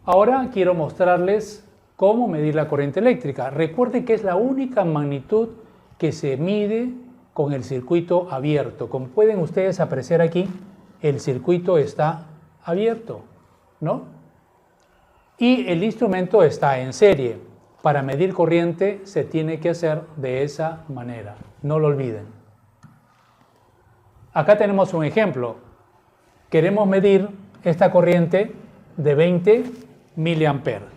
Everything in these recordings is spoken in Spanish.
Ahora quiero mostrarles cómo medir la corriente eléctrica. Recuerden que es la única magnitud que se mide con el circuito abierto. Como pueden ustedes apreciar aquí, el circuito está abierto, ¿no? Y el instrumento está en serie. Para medir corriente se tiene que hacer de esa manera. No lo olviden. Acá tenemos un ejemplo. Queremos medir esta corriente de 20 miliamperes.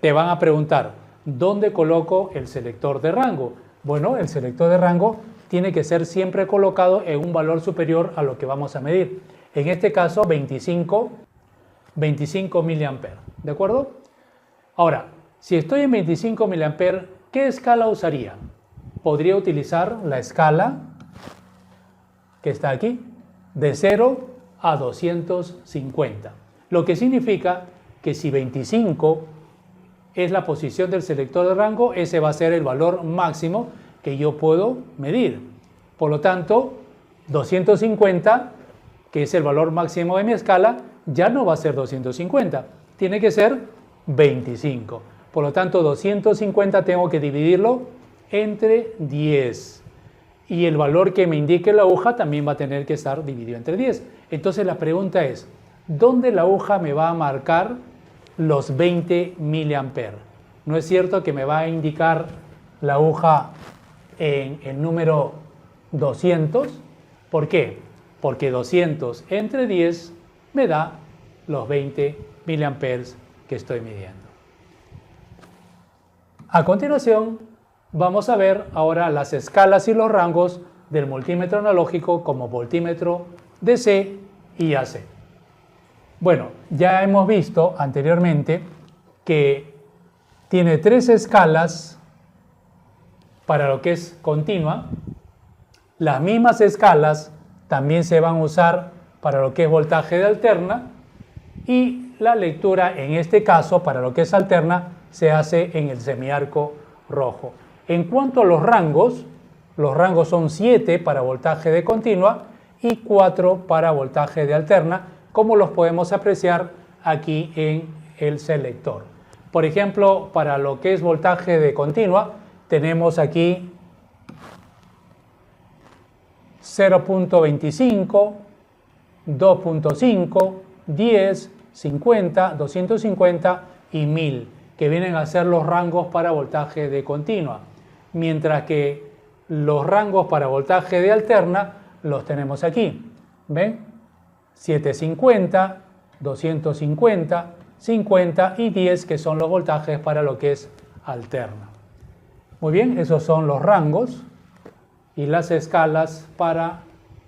Te van a preguntar, ¿dónde coloco el selector de rango? Bueno, el selector de rango tiene que ser siempre colocado en un valor superior a lo que vamos a medir. En este caso, 25 miliamperes. ¿De acuerdo? Ahora, si estoy en 25 miliamperes, ¿qué escala usaría? Podría utilizar la escala que está aquí, de 0 a 250. Lo que significa que si 25 es la posición del selector de rango, ese va a ser el valor máximo que yo puedo medir. Por lo tanto, 250, que es el valor máximo de mi escala, ya no va a ser 250, tiene que ser 25. Por lo tanto, 250 tengo que dividirlo entre 10. Y el valor que me indique la aguja también va a tener que estar dividido entre 10. Entonces la pregunta es, ¿dónde la aguja me va a marcar los 20 miliamperes? No es cierto que me va a indicar la aguja en el número 200. ¿Por qué? Porque 200 entre 10 me da los 20 miliamperes que estoy midiendo. A continuación, vamos a ver ahora las escalas y los rangos del multímetro analógico como voltímetro DC y AC. Bueno, ya hemos visto anteriormente que tiene 3 escalas para lo que es continua. Las mismas escalas también se van a usar para lo que es voltaje de alterna, y la lectura en este caso para lo que es alterna se hace en el semiarco rojo. En cuanto a los rangos son 7 para voltaje de continua y 4 para voltaje de alterna, como los podemos apreciar aquí en el selector. Por ejemplo, para lo que es voltaje de continua, tenemos aquí 0.25, 2.5, 10, 50, 250 y 1000, que vienen a ser los rangos para voltaje de continua, mientras que los rangos para voltaje de alterna los tenemos aquí. ¿Ven? 750, 250, 50 y 10, que son los voltajes para lo que es alterna. Muy bien, esos son los rangos y las escalas para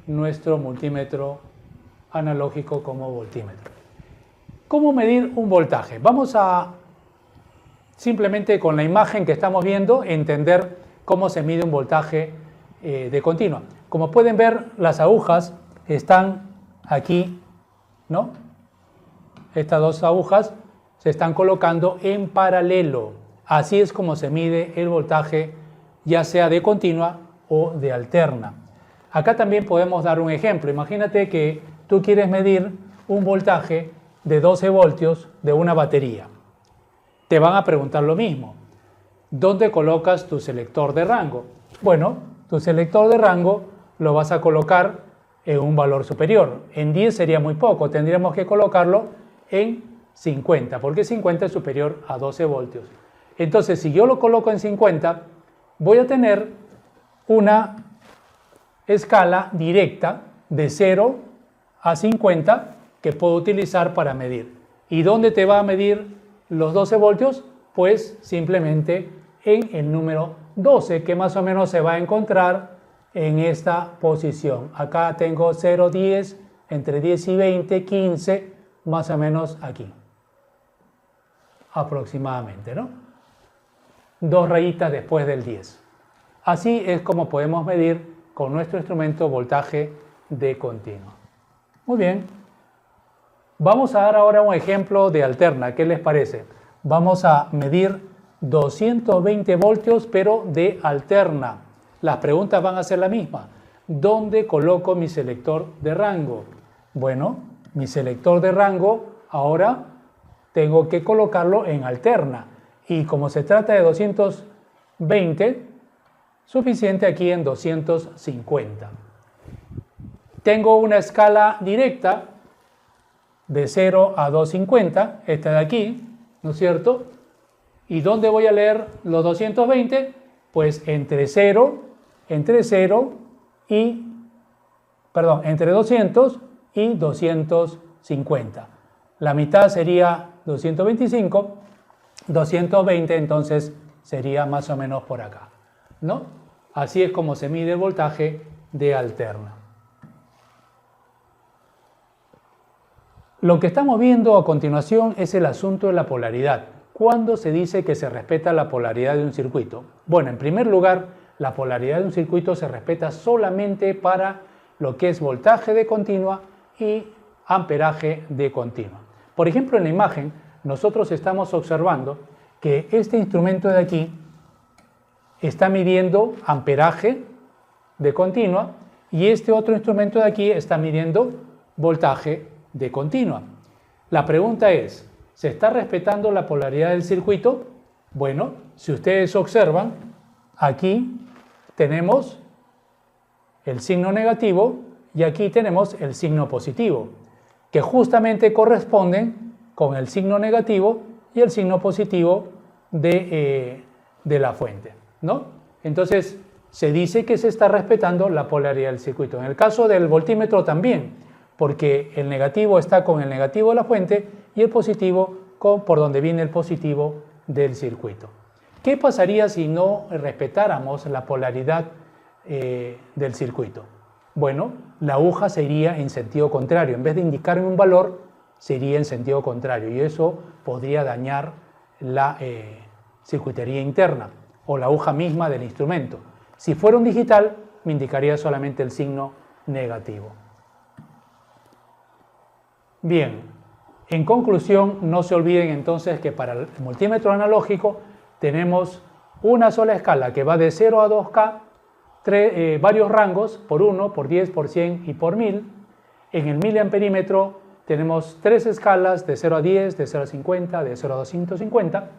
nuestro multímetro analógico como voltímetro. ¿Cómo medir un voltaje? Vamos a simplemente con la imagen que estamos viendo entender cómo se mide un voltaje de continua. Como pueden ver, las agujas están aquí, ¿no? Estas dos agujas se están colocando en paralelo. Así es como se mide el voltaje, ya sea de continua o de alterna. Acá también podemos dar un ejemplo. Imagínate que tú quieres medir un voltaje de 12 voltios de una batería. Te van a preguntar lo mismo. ¿Dónde colocas tu selector de rango? Bueno, tu selector de rango lo vas a colocar en un valor superior. En 10 sería muy poco, tendríamos que colocarlo en 50, porque 50 es superior a 12 voltios. Entonces, si yo lo coloco en 50, voy a tener una escala directa de 0 a 50 que puedo utilizar para medir. ¿Y dónde te va a medir los 12 voltios? Pues simplemente en el número 12, que más o menos se va a encontrar en esta posición. Acá tengo 0, 10, entre 10 y 20, 15, más o menos aquí. Aproximadamente, ¿no? 2 rayitas después del 10. Así es como podemos medir con nuestro instrumento voltaje de continua. Muy bien. Vamos a dar ahora un ejemplo de alterna. ¿Qué les parece? Vamos a medir 220 voltios, pero de alterna. Las preguntas van a ser la misma. ¿Dónde coloco mi selector de rango? Bueno, mi selector de rango ahora tengo que colocarlo en alterna. Y como se trata de 220, suficiente aquí en 250. Tengo una escala directa de 0 a 250, esta de aquí, ¿no es cierto? ¿Y dónde voy a leer los 220? Pues entre 200 y 250. La mitad sería 225, 220 entonces sería más o menos por acá, ¿no? Así es como se mide el voltaje de alterna. Lo que estamos viendo a continuación es el asunto de la polaridad. ¿Cuándo se dice que se respeta la polaridad de un circuito? Bueno, en primer lugar, la polaridad de un circuito se respeta solamente para lo que es voltaje de continua y amperaje de continua. Por ejemplo, en la imagen nosotros estamos observando que este instrumento de aquí está midiendo amperaje de continua y este otro instrumento de aquí está midiendo voltaje de continua. La pregunta es, ¿se está respetando la polaridad del circuito? Bueno, si ustedes observan, aquí tenemos el signo negativo y aquí tenemos el signo positivo, que justamente corresponden con el signo negativo y el signo positivo de la fuente, ¿no? Entonces, se dice que se está respetando la polaridad del circuito. En el caso del voltímetro también, porque el negativo está con el negativo de la fuente y el positivo por donde viene el positivo del circuito. ¿Qué pasaría si no respetáramos la polaridad del circuito? Bueno, la aguja se iría en sentido contrario. En vez de indicarme un valor, se iría en sentido contrario y eso podría dañar la circuitería interna o la aguja misma del instrumento. Si fuera un digital, me indicaría solamente el signo negativo. Bien, en conclusión, no se olviden entonces que para el multímetro analógico tenemos una sola escala que va de 0 a 2K, varios rangos por 1, por 10, por 100 y por 1000. En el miliamperímetro tenemos 3 escalas de 0 a 10, de 0 a 50, de 0 a 250.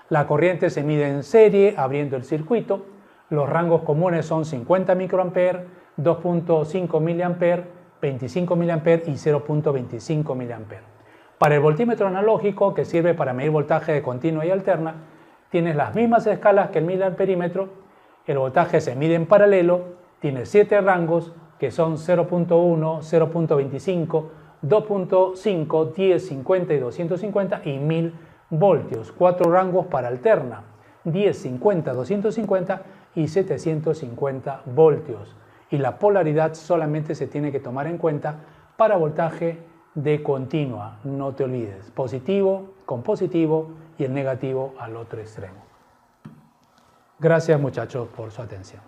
La corriente se mide en serie abriendo el circuito. Los rangos comunes son 50 microamperes, 2.5 miliamperes, 25 miliamperes y 0.25 miliamperes. Para el voltímetro analógico, que sirve para medir voltaje de continua y alterna, tienes las mismas escalas que el miliamperímetro. El voltaje se mide en paralelo, tiene 7 rangos que son 0.1, 0.25, 2.5, 10, 50 y 250 y 1000 voltios. 4 rangos para alterna, 10, 50, 250 y 750 voltios. Y la polaridad solamente se tiene que tomar en cuenta para voltaje de continua. No te olvides, positivo con positivo y el negativo al otro extremo. Gracias muchachos por su atención.